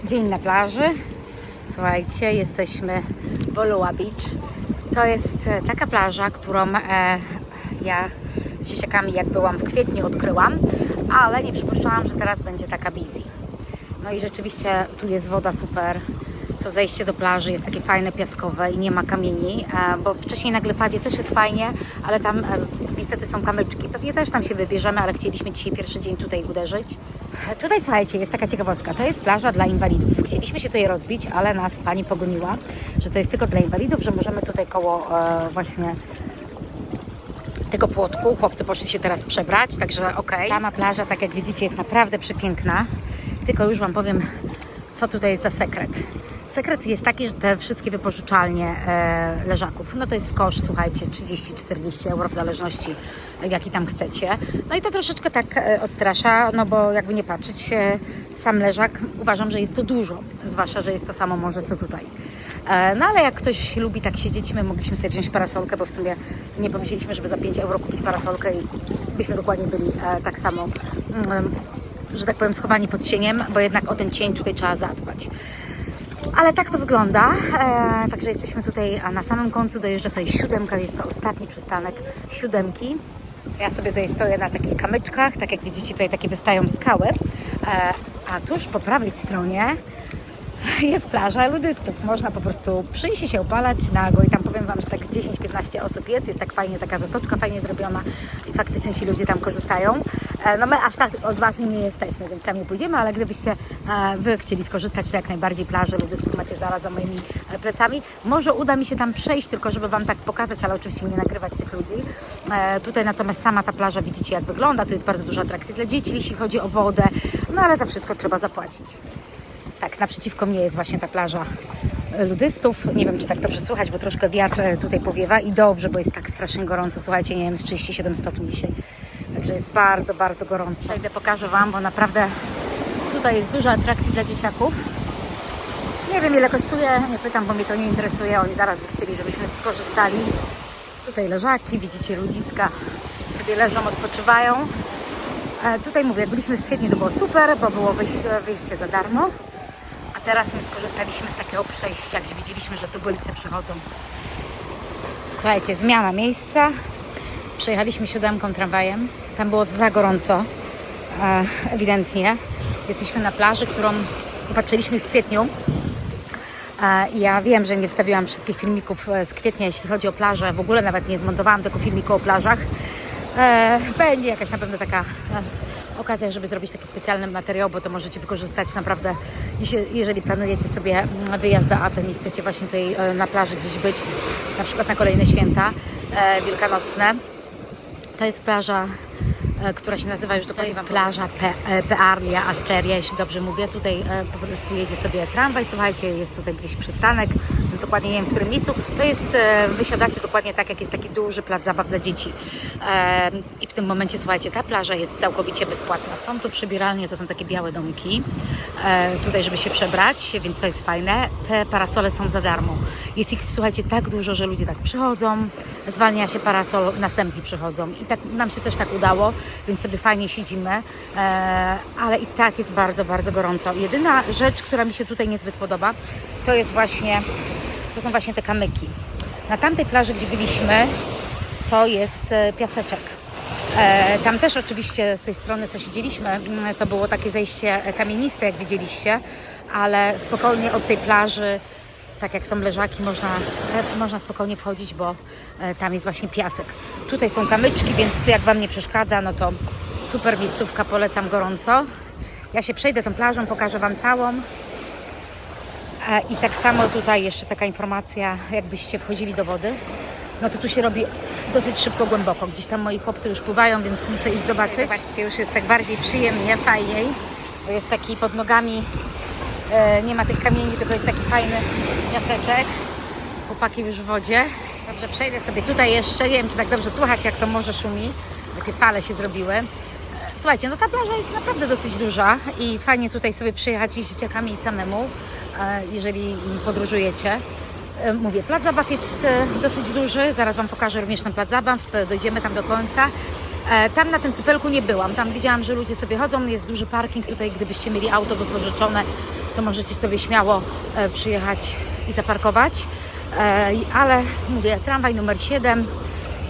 Dzień na plaży. Słuchajcie, jesteśmy w Oluwa Beach. To jest taka plaża, którą ja z dzieciakami, jak byłam w kwietniu, odkryłam, ale nie przypuszczałam, że teraz będzie taka busy. No i rzeczywiście tu jest woda super. To zejście do plaży jest takie fajne, piaskowe i nie ma kamieni, bo wcześniej na Glefadzie też jest fajnie, ale tam niestety są kamyczki. Pewnie też tam się wybierzemy, ale chcieliśmy dzisiaj pierwszy dzień tutaj uderzyć. Tutaj, słuchajcie, jest taka ciekawostka. To jest plaża dla inwalidów. Chcieliśmy się tutaj rozbić, ale nas pani pogoniła, że to jest tylko dla inwalidów, że możemy tutaj koło właśnie tego płotku. Chłopcy poszli się teraz przebrać, także okej. Sama plaża, tak jak widzicie, jest naprawdę przepiękna. Tylko już Wam powiem, co tutaj jest za sekret. Sekret jest taki, że te wszystkie wypożyczalnie leżaków, no to jest koszt, słuchajcie, 30-40 euro w zależności jaki tam chcecie. No i to troszeczkę tak odstrasza, no bo jakby nie patrzeć, sam leżak uważam, że jest to dużo, zwłaszcza, że jest to samo morze co tutaj. No ale jak ktoś lubi tak siedzieć, my mogliśmy sobie wziąć parasolkę, bo w sumie nie pomyśleliśmy, żeby za 5 euro kupić parasolkę i byśmy dokładnie byli tak samo, że tak powiem, schowani pod cieniem, bo jednak o ten cień tutaj trzeba zadbać. Ale tak to wygląda, także jesteśmy tutaj, a na samym końcu dojeżdża tutaj 7, jest to ostatni przystanek 7. Ja sobie tutaj stoję na takich kamyczkach, tak jak widzicie tutaj takie wystają skały, a tuż po prawej stronie jest plaża ludystów. Można po prostu przyjść i się opalać nago i tam powiem Wam, że tak 10-15 osób jest tak fajnie, taka zatoczka fajnie zrobiona i faktycznie ci ludzie tam korzystają. No my aż tak odważni nie jesteśmy, więc tam nie pójdziemy, ale gdybyście Wy chcieli skorzystać, to jak najbardziej plaży ludystów macie zaraz za moimi plecami. Może uda mi się tam przejść, tylko żeby Wam tak pokazać, ale oczywiście nie nagrywać tych ludzi. Tutaj natomiast sama ta plaża, widzicie jak wygląda, tu jest bardzo dużo atrakcji dla dzieci, jeśli chodzi o wodę, no ale za wszystko trzeba zapłacić. Tak, naprzeciwko mnie jest właśnie ta plaża ludystów. Nie wiem, czy tak dobrze słychać, bo troszkę wiatr tutaj powiewa i dobrze, bo jest tak strasznie gorąco. Słuchajcie, nie wiem, jest 37 stopni dzisiaj. Także jest bardzo, bardzo gorąco. Przejdę, pokażę Wam, bo naprawdę tutaj jest dużo atrakcji dla dzieciaków. Nie wiem, ile kosztuje, nie pytam, bo mnie to nie interesuje. Oni zaraz by chcieli, żebyśmy skorzystali. Tutaj leżaki, widzicie, ludziska sobie leżą, odpoczywają. Tutaj mówię, jak byliśmy w kwietniu, to było super, bo było wyjście za darmo. A teraz my skorzystaliśmy z takiego przejścia, gdzie widzieliśmy, że tubylcy przychodzą. Słuchajcie, zmiana miejsca. Przejechaliśmy 7 tramwajem. Tam było za gorąco, ewidentnie. Jesteśmy na plaży, którą patrzyliśmy w kwietniu. Ja wiem, że nie wstawiłam wszystkich filmików z kwietnia, jeśli chodzi o plażę. W ogóle nawet nie zmontowałam tego filmiku o plażach. Będzie jakaś na pewno taka okazja, żeby zrobić taki specjalny materiał, bo to możecie wykorzystać naprawdę, jeżeli planujecie sobie wyjazd do Aten i chcecie właśnie tutaj na plaży gdzieś być, na przykład na kolejne święta wielkanocne. To jest plaża, która się nazywa już dokładnie plaża Pearlia Asteria, jeśli dobrze mówię. Tutaj po prostu jedzie sobie tramwaj, słuchajcie, jest tutaj gdzieś przystanek, już dokładnie nie wiem w którym miejscu. To jest, wysiadacie dokładnie tak, jak jest taki duży plac zabaw dla dzieci. I w tym momencie, słuchajcie, ta plaża jest całkowicie bezpłatna. Są tu przebieralnie, to są takie białe domki, tutaj żeby się przebrać, więc to jest fajne. Te parasole są za darmo. Jest ich, słuchajcie, tak dużo, że ludzie tak przychodzą, zwalnia się parasol, następni przychodzą. I tak nam się też tak udało, więc sobie fajnie siedzimy, ale i tak jest bardzo, bardzo gorąco. Jedyna rzecz, która mi się tutaj niezbyt podoba, to są właśnie te kamyki. Na tamtej plaży, gdzie byliśmy, to jest piaseczek. Tam też oczywiście z tej strony, co siedzieliśmy, to było takie zejście kamieniste, jak widzieliście, ale spokojnie od tej plaży, tak jak są leżaki, można spokojnie wchodzić, bo tam jest właśnie piasek. Tutaj są kamyczki, więc jak Wam nie przeszkadza, no to super miejscówka, polecam gorąco. Ja się przejdę tą plażą, pokażę Wam całą. I tak samo tutaj jeszcze taka informacja, jakbyście wchodzili do wody, no to tu się robi dosyć szybko głęboko. Gdzieś tam moi chłopcy już pływają, więc muszę iść zobaczyć. Zobaczcie, już jest tak bardziej przyjemnie, fajniej, bo jest taki pod nogami, nie ma tych kamieni, tylko jest taki fajny piaseczek. Chłopaki już w wodzie. Dobrze, przejdę sobie tutaj jeszcze, nie wiem, czy tak dobrze słychać, jak to morze szumi. Takie fale się zrobiły. Słuchajcie, no ta plaża jest naprawdę dosyć duża i fajnie tutaj sobie przyjechać z dzieciakami i samemu, jeżeli podróżujecie. Mówię, plac zabaw jest dosyć duży, zaraz Wam pokażę również ten plac zabaw, dojdziemy tam do końca. Tam na tym cypelku nie byłam, tam widziałam, że ludzie sobie chodzą, jest duży parking tutaj, gdybyście mieli auto wypożyczone, to możecie sobie śmiało przyjechać i zaparkować. Ale mówię, tramwaj numer 7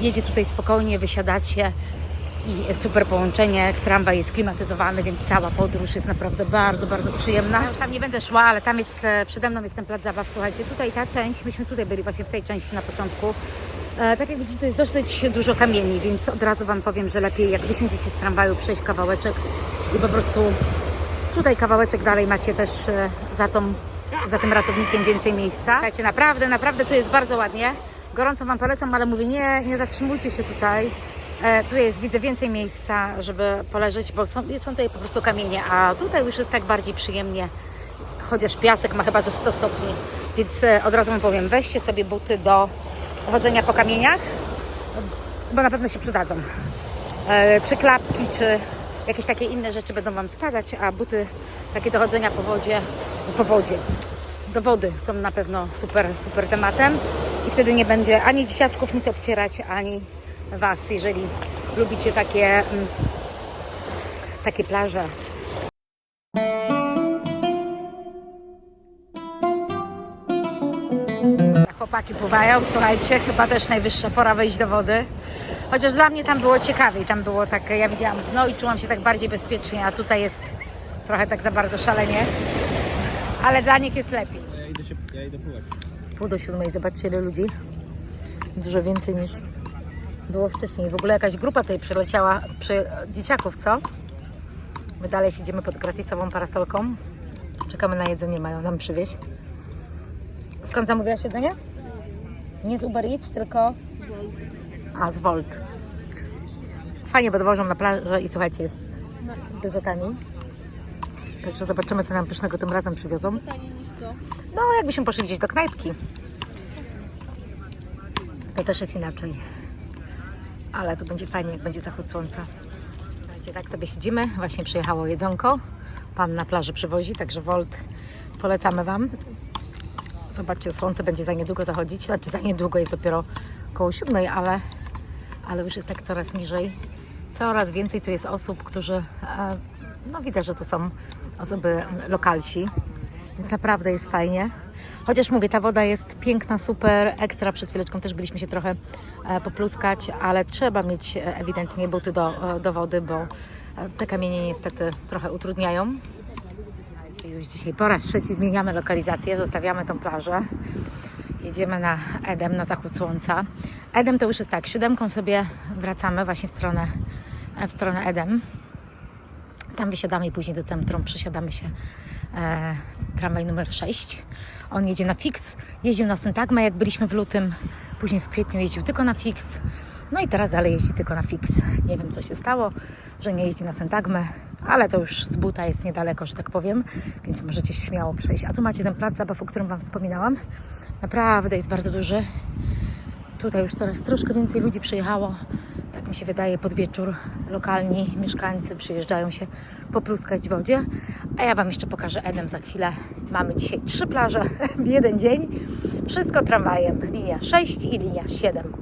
jedzie tutaj spokojnie, wysiadacie i super połączenie. Tramwaj jest klimatyzowany, więc cała podróż jest naprawdę bardzo, bardzo przyjemna. Ja już tam nie będę szła, ale tam jest, przede mną jest ten plac zabaw. Słuchajcie, tutaj ta część, myśmy tutaj byli właśnie w tej części na początku. Tak jak widzicie, to jest dosyć dużo kamieni, więc od razu Wam powiem, że lepiej jak wysiądziecie z tramwaju, przejść kawałeczek i po prostu tutaj kawałeczek dalej macie też za tym ratownikiem więcej miejsca. Słuchajcie, naprawdę tu jest bardzo ładnie. Gorąco Wam polecam, ale mówię, nie zatrzymujcie się tutaj. Tutaj jest, widzę, więcej miejsca, żeby poleżeć, bo są tutaj po prostu kamienie, a tutaj już jest tak bardziej przyjemnie, chociaż piasek ma chyba ze 100 stopni, więc od razu Wam powiem, weźcie sobie buty do chodzenia po kamieniach, bo na pewno się przydadzą. Przyklapki czy jakieś takie inne rzeczy będą Wam składać, a buty takie do chodzenia do wody są na pewno super tematem i wtedy nie będzie ani dzieciaczków nic obcierać, ani Was, jeżeli lubicie takie plaże. Chłopaki pływają, słuchajcie, chyba też najwyższa pora wejść do wody. Chociaż dla mnie tam było ciekawiej, tam było tak, ja widziałam dno i czułam się tak bardziej bezpiecznie, a tutaj jest trochę tak za bardzo szalenie. Ale dla nich jest lepiej. Ja idę pływać. 6:30, zobaczcie ile ludzi. Dużo więcej niż było wcześniej. W ogóle jakaś grupa tutaj przyleciała dzieciaków, co? My dalej siedzimy pod gratisową parasolką. Czekamy na jedzenie, mają nam przywieźć. Skąd zamówiłaś jedzenie? Nie z Uber Eats, tylko z Wolt. Fajnie, bo dowożą na plażę i słuchajcie, jest dużo taniej. Także zobaczymy, co nam pysznego tym razem przywiozą. Taniej niż co? No, jakbyśmy poszli gdzieś do knajpki. To też jest inaczej. Ale tu będzie fajnie, jak będzie zachód słońca. Słuchajcie, tak sobie siedzimy. Właśnie przyjechało jedzonko. Pan na plaży przywozi, także Wolt polecamy Wam. Zobaczcie, słońce będzie za niedługo zachodzić. Znaczy za niedługo, jest dopiero koło 7, ale już jest tak coraz niżej. Coraz więcej tu jest osób, którzy, no widać, że to są osoby lokalsi, więc naprawdę jest fajnie. Chociaż mówię, ta woda jest piękna, super, ekstra. Przed chwileczką też byliśmy się trochę popluskać, ale trzeba mieć ewidentnie buty do wody, bo te kamienie niestety trochę utrudniają. Już dzisiaj po raz trzeci zmieniamy lokalizację, zostawiamy tą plażę. Jedziemy na Edem, na zachód słońca. Edem to już jest tak, 7 sobie wracamy właśnie w stronę Edem. Tam wysiadamy i później do centrum przesiadamy się tramwaj numer 6. On jedzie na Fix, jeździł na Syntagmę, jak byliśmy w lutym, później w kwietniu jeździł tylko na Fix. No i teraz dalej jeździ tylko na Fix. Nie wiem, co się stało, że nie jeździ na Syntagmę, ale to już z buta jest niedaleko, że tak powiem, więc możecie śmiało przejść. A tu macie ten plac zabaw, o którym Wam wspominałam. Naprawdę jest bardzo duży. Tutaj już coraz troszkę więcej ludzi przyjechało. Tak mi się wydaje, pod wieczór lokalni mieszkańcy przyjeżdżają się popluskać w wodzie. A ja Wam jeszcze pokażę Edem za chwilę. Mamy dzisiaj 3 plaże w jeden dzień. Wszystko tramwajem. Linia 6 i linia 7.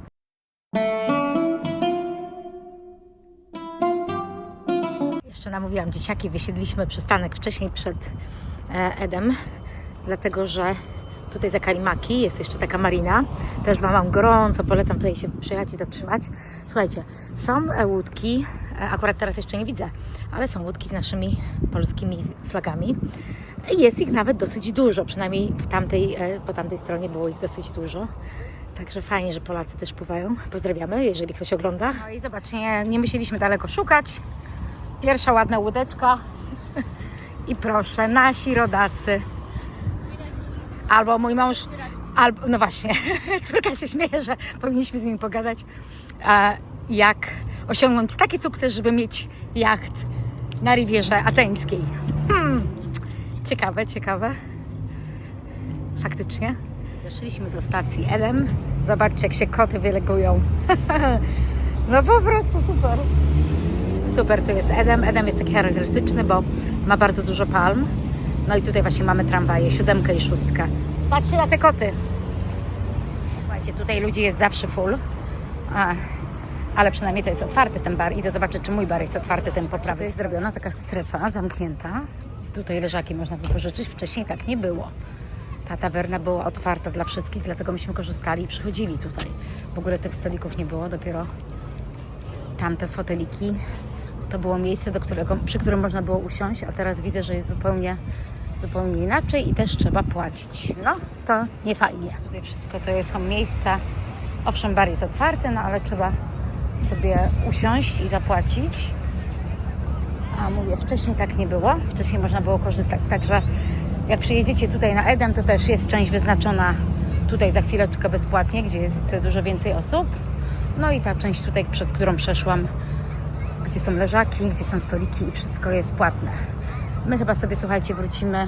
Jeszcze namówiłam dzieciaki, wysiedliśmy przystanek wcześniej przed Edem, dlatego że tutaj za Kalimaki jest jeszcze taka marina. Też Wam gorąco polecam tutaj się przyjechać i zatrzymać. Słuchajcie, są łódki, akurat teraz jeszcze nie widzę, ale są łódki z naszymi polskimi flagami. Jest ich nawet dosyć dużo, przynajmniej po tamtej stronie było ich dosyć dużo. Także fajnie, że Polacy też pływają. Pozdrawiamy, jeżeli ktoś ogląda. No i zobaczcie, nie musieliśmy daleko szukać. Pierwsza ładna łódeczka. I proszę, nasi rodacy. Albo mój mąż, albo, no właśnie, córka się śmieje, że powinniśmy z nimi pogadać, jak osiągnąć taki sukces, żeby mieć jacht na Rivierze Ateńskiej. Ciekawe. Faktycznie. Doszliśmy do stacji Edem. Zobaczcie, jak się koty wylegują. No po prostu super. Super, to jest Edem. Edem jest taki charakterystyczny, bo ma bardzo dużo palm. No i tutaj właśnie mamy tramwaje, 7 i 6. Patrzcie na te koty. Słuchajcie, tutaj ludzi jest zawsze full. Ale przynajmniej to jest otwarty ten bar. Idę zobaczyć, czy mój bar jest otwarty, ten po prawej. To jest zrobiona taka strefa zamknięta. Tutaj leżaki można wypożyczyć. Wcześniej tak nie było. Ta tawerna była otwarta dla wszystkich, dlatego myśmy korzystali i przychodzili tutaj. W ogóle tych stolików nie było, dopiero tamte foteliki. To było miejsce, przy którym można było usiąść, a teraz widzę, że jest zupełnie inaczej i też trzeba płacić. No, to nie fajnie. Tutaj wszystko to są miejsca. Owszem, bar jest otwarty, no ale trzeba sobie usiąść i zapłacić. A mówię, wcześniej tak nie było. Wcześniej można było korzystać. Także jak przyjedziecie tutaj na Edem, to też jest część wyznaczona tutaj za chwileczkę bezpłatnie, gdzie jest dużo więcej osób. No i ta część tutaj, przez którą przeszłam, gdzie są leżaki, gdzie są stoliki i wszystko jest płatne. My chyba sobie, słuchajcie, wrócimy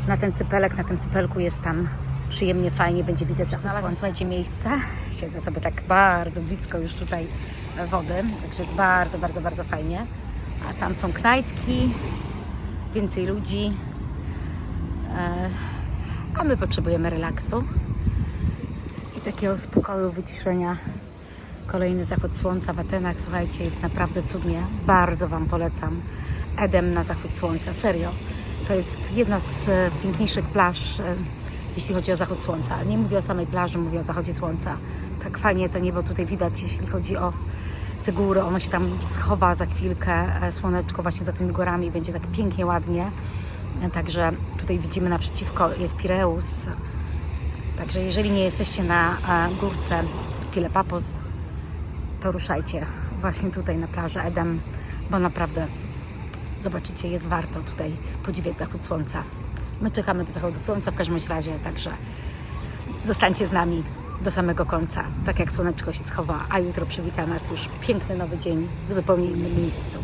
na ten cypelek. Na tym cypelku jest tam przyjemnie, fajnie, będzie widać zachód słońca. Słuchajcie, miejsce. Siedzę sobie tak bardzo blisko już tutaj wody, także jest bardzo, bardzo, bardzo fajnie. A tam są knajpki, więcej ludzi, a my potrzebujemy relaksu i takiego spokoju, wyciszenia. Kolejny zachód słońca w Atenach, słuchajcie, jest naprawdę cudnie. Bardzo Wam polecam Edem na zachód słońca, serio. To jest jedna z piękniejszych plaż, jeśli chodzi o zachód słońca. Nie mówię o samej plaży, mówię o zachodzie słońca. Tak fajnie to niebo tutaj widać, jeśli chodzi o te góry. Ono się tam schowa za chwilkę, słoneczko właśnie za tymi górami, będzie tak pięknie, ładnie. Także tutaj widzimy naprzeciwko jest Pireus. Także jeżeli nie jesteście na górce Pilepapos, to ruszajcie właśnie tutaj na plażę Edem, bo naprawdę zobaczycie, jest warto tutaj podziwiać zachód słońca. My czekamy do zachodu słońca w każdym razie, także zostańcie z nami do samego końca, tak jak słoneczko się schowa, a jutro przywita nas już piękny nowy dzień w zupełnie innym miejscu.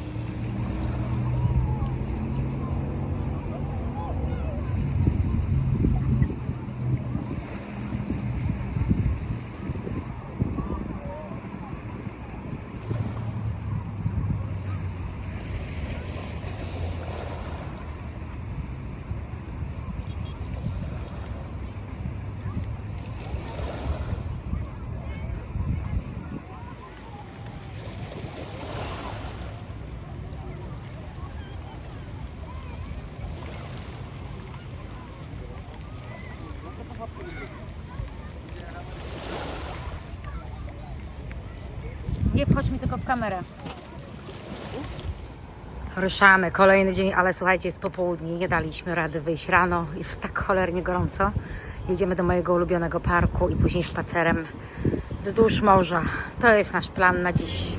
Nie wchodź mi tylko w kamerę. Ruszamy, kolejny dzień, ale słuchajcie, jest popołudnie, nie daliśmy rady wyjść rano, jest tak cholernie gorąco. Jedziemy do mojego ulubionego parku i później spacerem wzdłuż morza. To jest nasz plan na dziś.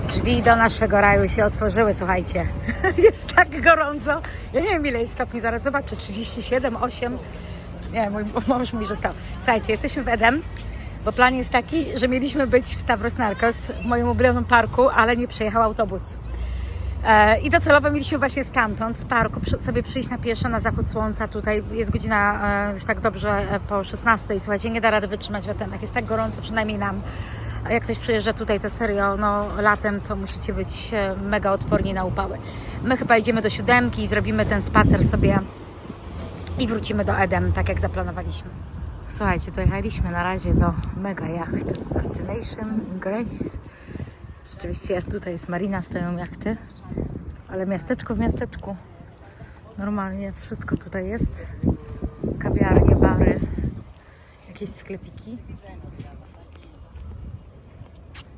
Drzwi do naszego raju się otworzyły, słuchajcie. Jest tak gorąco. Ja nie wiem, ile jest stopni, zaraz zobaczę. 37, 8. Nie, mój mąż mówi, że stał. Słuchajcie, jesteśmy w Edem, bo plan jest taki, że mieliśmy być w Stavros Narcos, w moim ulubionym parku, ale nie przyjechał autobus. I docelowo mieliśmy właśnie stamtąd, z parku, sobie przyjść na pieszo na zachód słońca. Tutaj jest godzina już tak dobrze po 16. Słuchajcie, nie da rady wytrzymać w Atenach. Jest tak gorąco, przynajmniej nam. A jak ktoś przyjeżdża tutaj, to serio, no latem to musicie być mega odporni na upały. My chyba idziemy do 7 i zrobimy ten spacer sobie i wrócimy do Edem, tak jak zaplanowaliśmy. Słuchajcie, dojechaliśmy na razie do Mega Yacht Destination in Grace. Rzeczywiście tutaj jest marina, stoją jachty, ale miasteczko w miasteczku. Normalnie wszystko tutaj jest. Kawiarnie, bary, jakieś sklepiki.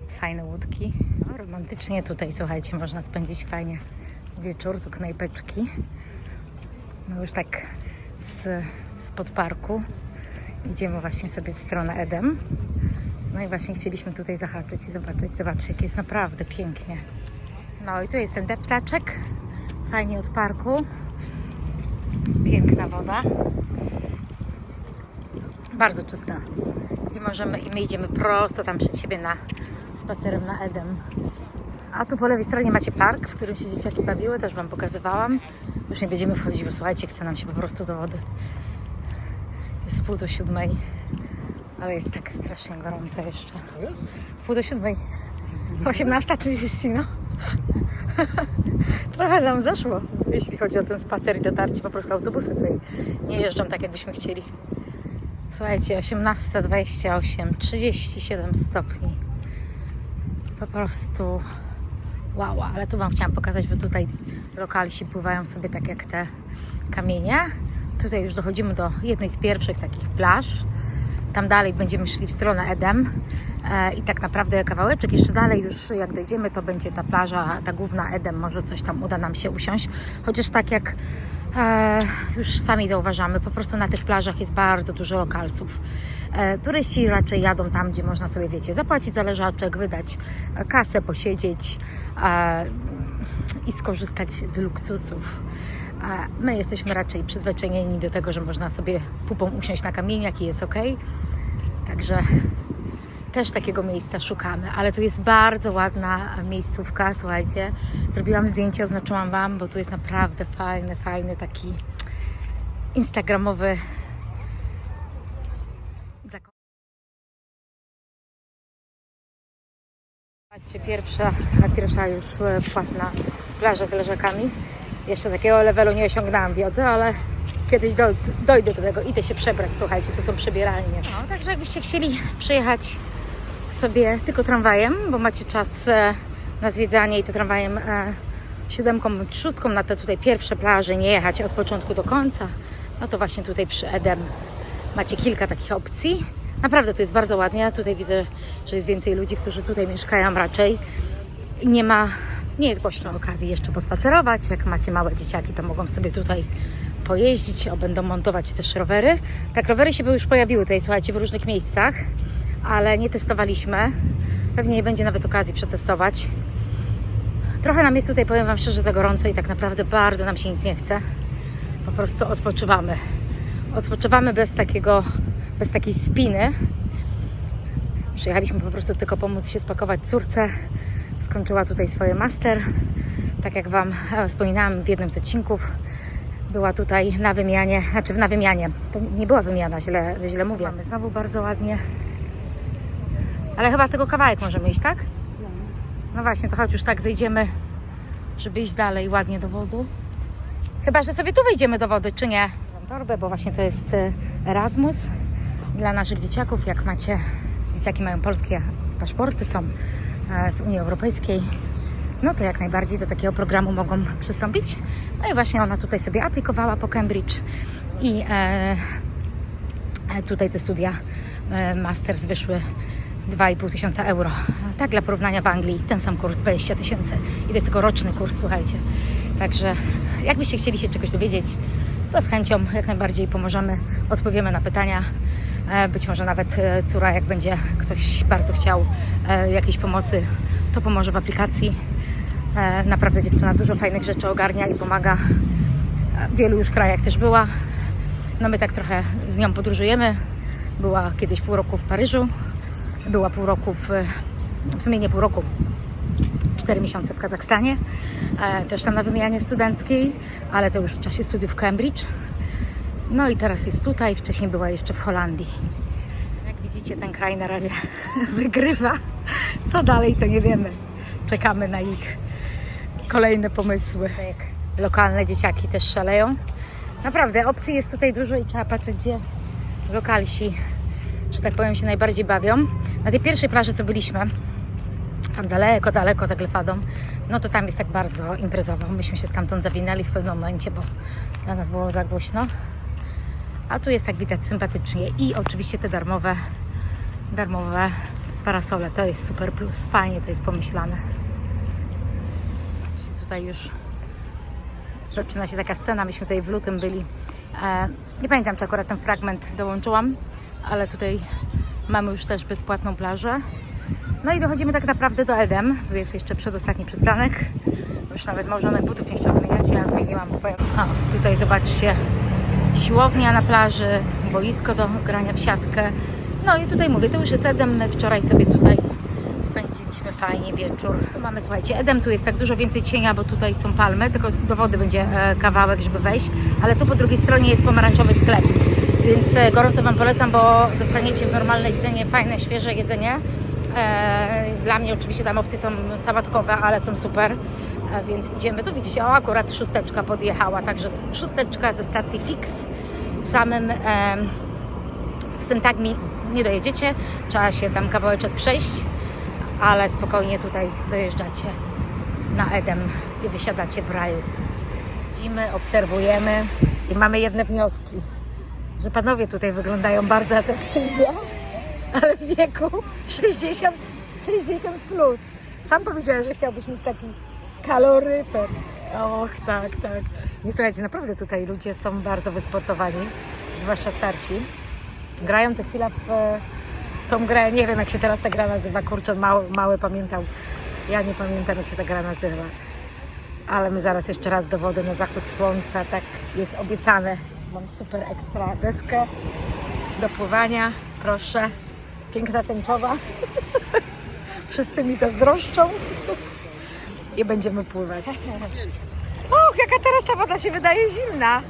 Fajne łódki. No, romantycznie tutaj, słuchajcie, można spędzić fajnie wieczór, tu knajpeczki. No już tak spod parku idziemy właśnie sobie w stronę Edem. No i właśnie chcieliśmy tutaj zahaczyć i zobaczyć. Zobaczcie, jak jest naprawdę pięknie. No i tu jest ten deptaczek. Fajnie od parku. Piękna woda. Bardzo czysta. I my idziemy prosto tam przed siebie na spacerem na Edem. A tu po lewej stronie macie park, w którym się dzieciaki bawiły. Też Wam pokazywałam. Już nie będziemy wchodzić, bo słuchajcie, chce nam się po prostu do wody. Jest 6:30. Ale jest tak strasznie gorąco jeszcze. 6:30. 18:30, no. Trochę nam zaszło, jeśli chodzi o ten spacer i dotarcie. Po prostu autobusy tutaj nie jeżdżą tak, jakbyśmy chcieli. Słuchajcie, 18:28, 37 stopni. Po prostu Wow, ale tu Wam chciałam pokazać, bo tutaj lokalsi pływają sobie tak jak te kamienie. Tutaj już dochodzimy do jednej z pierwszych takich plaż. Tam dalej będziemy szli w stronę Edem i tak naprawdę kawałeczek jeszcze dalej, już jak dojdziemy, to będzie ta plaża, ta główna Edem, może coś tam uda nam się usiąść. Chociaż tak jak już sami zauważamy, po prostu na tych plażach jest bardzo dużo lokalsów. Turyści raczej jadą tam, gdzie można sobie, wiecie, zapłacić za leżaczek, wydać kasę, posiedzieć i skorzystać z luksusów. My jesteśmy raczej przyzwyczajeni do tego, że można sobie pupą usiąść na kamieniach i jest ok. Także też takiego miejsca szukamy, ale tu jest bardzo ładna miejscówka, słuchajcie. Zrobiłam zdjęcie, oznaczyłam Wam, bo tu jest naprawdę fajny taki instagramowy zakon. Zobaczcie, pierwsza już płatna plaża z leżakami. Jeszcze takiego levelu nie osiągnęłam w jodze, ale kiedyś dojdę do tego. Idę się przebrać, słuchajcie, to są przebieralnie. No, także jakbyście chcieli przyjechać sobie tylko tramwajem, bo macie czas na zwiedzanie i to tramwajem 7 bądź 6 na te tutaj pierwsze plaże, nie jechać od początku do końca, no to właśnie tutaj przy Edem macie kilka takich opcji. Naprawdę to jest bardzo ładnie. Tutaj widzę, że jest więcej ludzi, którzy tutaj mieszkają raczej. I nie jest głośno okazji jeszcze pospacerować. Jak macie małe dzieciaki, to mogą sobie tutaj pojeździć. Będą montować też rowery. Tak, rowery się już pojawiły tutaj, słuchajcie, w różnych miejscach, ale nie testowaliśmy. Pewnie nie będzie nawet okazji przetestować. Trochę nam jest tutaj, powiem Wam szczerze, za gorąco i tak naprawdę bardzo nam się nic nie chce. Po prostu odpoczywamy. Odpoczywamy bez takiej spiny. Przyjechaliśmy po prostu tylko pomóc się spakować córce. Skończyła tutaj swoje master. Tak jak Wam wspominałam w jednym z odcinków, była tutaj na wymianie, to nie była wymiana, źle mówię. Mamy znowu bardzo ładnie. Ale chyba tego kawałek możemy iść, tak? No właśnie, to chodź już tak zejdziemy, żeby iść dalej ładnie do wody. Chyba że sobie tu wejdziemy do wody, czy nie? Mam torbę, bo właśnie to jest Erasmus dla naszych dzieciaków. Jak macie, dzieciaki mają polskie paszporty, są z Unii Europejskiej, no to jak najbardziej do takiego programu mogą przystąpić. No i właśnie ona tutaj sobie aplikowała po Cambridge i tutaj te studia Masters wyszły 2500 euro. Tak dla porównania w Anglii ten sam kurs 20 000 i to jest tylko roczny kurs, słuchajcie. Także jakbyście chcieli się czegoś dowiedzieć, to z chęcią jak najbardziej pomożemy, odpowiemy na pytania. Być może nawet córa, jak będzie ktoś bardzo chciał jakiejś pomocy, to pomoże w aplikacji. Naprawdę dziewczyna dużo fajnych rzeczy ogarnia i pomaga. W wielu już krajach też była. No my tak trochę z nią podróżujemy. Była kiedyś pół roku w Paryżu. Była pół roku w sumie nie pół roku, 4 miesiące w Kazachstanie. Też tam na wymianie studenckiej, ale to już w czasie studiów w Cambridge. No i teraz jest tutaj, wcześniej była jeszcze w Holandii. Jak widzicie, ten kraj na razie wygrywa. Co dalej, to nie wiemy. Czekamy na ich kolejne pomysły. Jak lokalne dzieciaki też szaleją. Naprawdę, opcji jest tutaj dużo i trzeba patrzeć, gdzie lokalsi, że tak powiem, się najbardziej bawią. Na tej pierwszej plaży, co byliśmy, tam daleko za Glefadą, no to tam jest tak bardzo imprezowo. Myśmy się stamtąd zawinęli w pewnym momencie, bo dla nas było za głośno. A tu jest tak widać sympatycznie i oczywiście te darmowe parasole. To jest super plus. Fajnie to jest pomyślane. Tutaj już zaczyna się taka scena. Myśmy tutaj w lutym byli. Nie pamiętam, czy akurat ten fragment dołączyłam, ale tutaj mamy już też bezpłatną plażę. No i dochodzimy tak naprawdę do Edem. Tu jest jeszcze przedostatni przystanek. Już nawet małżonek butów nie chciał zmieniać. Ja zmieniłam. Tutaj zobaczcie, siłownia na plaży, boisko do grania w siatkę. No i tutaj mówię, to już jest Edem. My wczoraj sobie tutaj spędziliśmy fajnie wieczór. Tu mamy, słuchajcie, Edem, tu jest tak dużo więcej cienia, bo tutaj są palmy, tylko do wody będzie kawałek, żeby wejść. Ale tu po drugiej stronie jest pomarańczowy sklep. Więc gorąco Wam polecam, bo dostaniecie w normalnej cenie fajne, świeże jedzenie. Dla mnie oczywiście tam opcje są sałatkowe, ale są super. Więc idziemy, tu widzicie, akurat 6 podjechała, także 6 ze stacji Fix. W samym Syntagmi nie dojedziecie, trzeba się tam kawałeczek przejść, ale spokojnie tutaj dojeżdżacie na Edem i wysiadacie w raju. Siedzimy, obserwujemy i mamy jedne wnioski, że panowie tutaj wyglądają bardzo atrakcyjnie, ale w wieku 60 plus. Sam powiedziałeś, że chciałbyś mieć taki kaloryfer. Och, tak. Nie, słuchajcie, naprawdę tutaj ludzie są bardzo wysportowani, zwłaszcza starsi. Grają co chwila w tą grę, nie wiem jak się teraz ta gra nazywa, kurczę, mały pamiętał. Ja nie pamiętam jak się ta gra nazywa. Ale my zaraz jeszcze raz do wody na zachód słońca, tak jest obiecane. Mam super ekstra deskę do pływania, proszę. Piękna tęczowa. Wszyscy mi zazdroszczą. I będziemy pływać. Och, jaka teraz ta woda się wydaje zimna.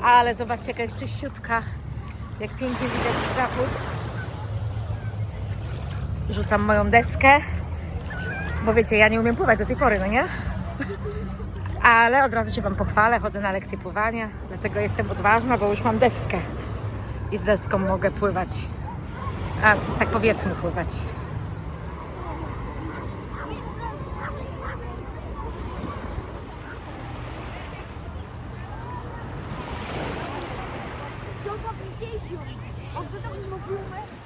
Ale zobaczcie, jaka jest czyściutka. Jak pięknie widać zachód. Rzucam moją deskę. Bo wiecie, ja nie umiem pływać do tej pory, no nie? Ale od razu się Wam pochwalę, chodzę na lekcje pływania, dlatego jestem odważna, bo już mam deskę i z deską mogę pływać, a tak powiedzmy pływać. Eu vou pro queixo. Eu tô com uma pluma.